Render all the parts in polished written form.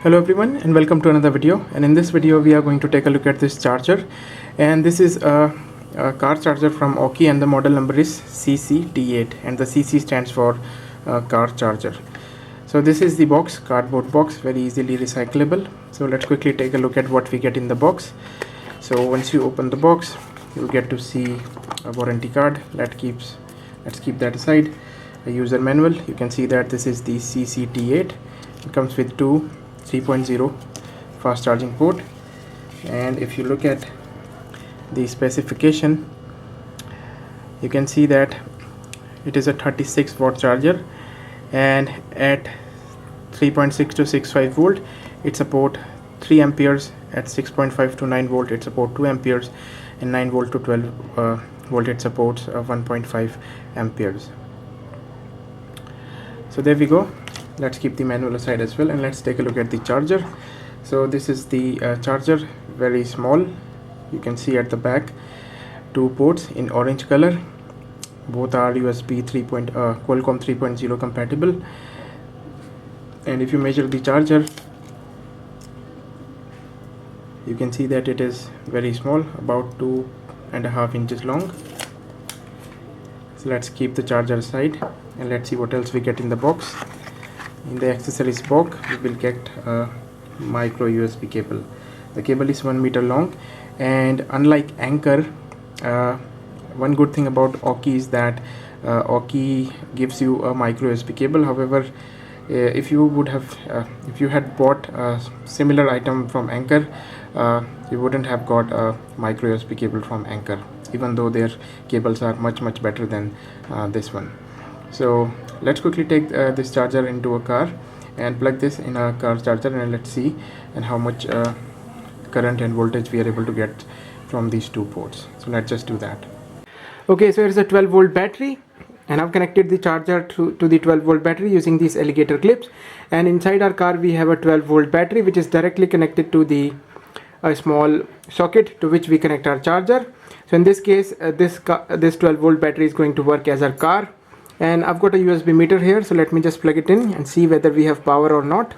Hello everyone and welcome to another video, and in this video we are going to take a look at this charger, and this is a car charger from Aukey and the model number is CCT8 and the CC stands for car charger. So this is the box, cardboard box, very easily recyclable. So let's quickly take a look at what we get in the box. So once you open the box you'll get to see a warranty card. Let's keep that aside. A user manual. You can see that this is the CCT8. It comes with two 3.0 fast charging port, and if you look at the specification you can see that it is a 36 watt charger, and at 3.6 to 6.5 volt it support 3 amperes, at 6.5 to 9 volt it support 2 amperes, and 9 volt to 12 volt it supports 1.5 amperes. So there we go. Let's keep the manual aside as well and let's take a look at the charger. So this is the charger, very small. You can see at the back two ports in orange color. Both are USB Qualcomm 3.0 compatible, and if you measure the charger you can see that it is very small, about 2.5 inches long. So let's keep the charger aside and let's see what else we get in the box. In the accessories box we will get a micro USB cable. The cable is 1 meter long, and unlike Anchor, one good thing about Aukey is that Aukey gives you a micro USB cable. However, if you had bought a similar item from Anchor, you wouldn't have got a micro USB cable from Anchor, even though their cables are much better than this one. So let's quickly take this charger into a car and plug this in a car charger, and let's see and how much current and voltage we are able to get from these two ports. So let's just do that. Okay, so here's a 12 volt battery, and I've connected the charger to the 12 volt battery using these alligator clips, and inside our car we have a 12 volt battery which is directly connected to the small socket to which we connect our charger. So in this case this 12 volt battery is going to work as our car. And I've got a USB meter here, so let me just plug it in and see whether we have power or not.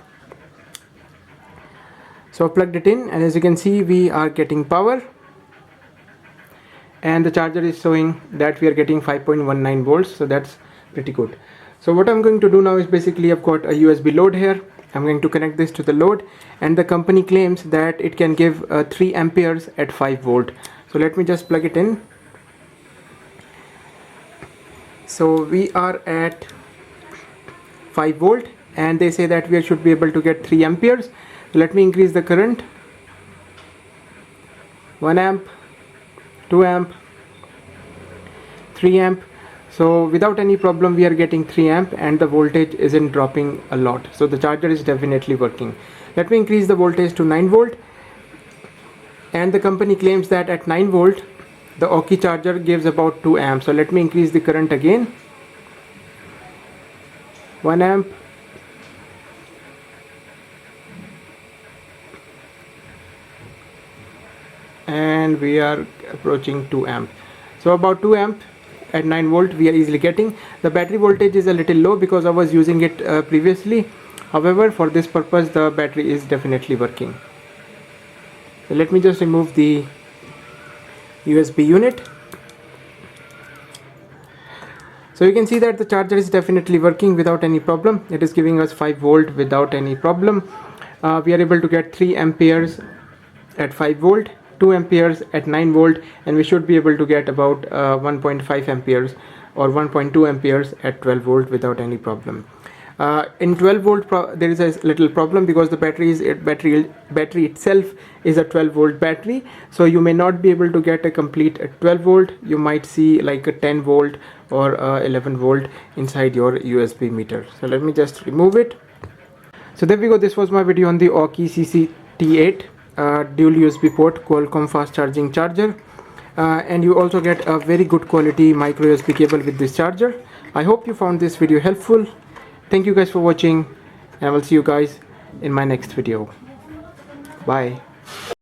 So I've plugged it in, and as you can see we are getting power, and the charger is showing that we are getting 5.19 volts, so that's pretty good. So what I'm going to do now is basically I've got a USB load here. I'm going to connect this to the load, and the company claims that it can give 3 amperes at 5 volt. So let me just plug it in. So we are at 5 volt and they say that we should be able to get 3 amperes. So let me increase the current. 1 amp, 2 amp, 3 amp. So without any problem we are getting 3 amp and the voltage isn't dropping a lot. So the charger is definitely working. Let me increase the voltage to 9 volt, and the company claims that at 9 volt the Aukey charger gives about 2 amps. So let me increase the current again. 1 amp, and we are approaching 2 amp. So about 2 amp at 9 volt we are easily getting. The battery voltage is a little low because I was using it previously. However, for this purpose the battery is definitely working. So let me just remove the USB unit. So you can see that the charger is definitely working without any problem. It is giving us 5 volt without any problem. We are able to get 3 amperes at 5 volt, 2 amperes at 9 volt, and we should be able to get about 1.5 amperes or 1.2 amperes at 12 volt without any problem. In 12 volt there is a little problem because the battery itself is a 12 volt battery, so you may not be able to get a complete 12 volt. You might see like a 10 volt or 11 volt inside your USB meter. So let me just remove it. So there we go. This was my video on the Aukey CCT8 dual USB port Qualcomm fast charging charger, and you also get a very good quality micro USB cable with this charger. I hope you found this video helpful. Thank you guys for watching, and I will see you guys in my next video. Bye.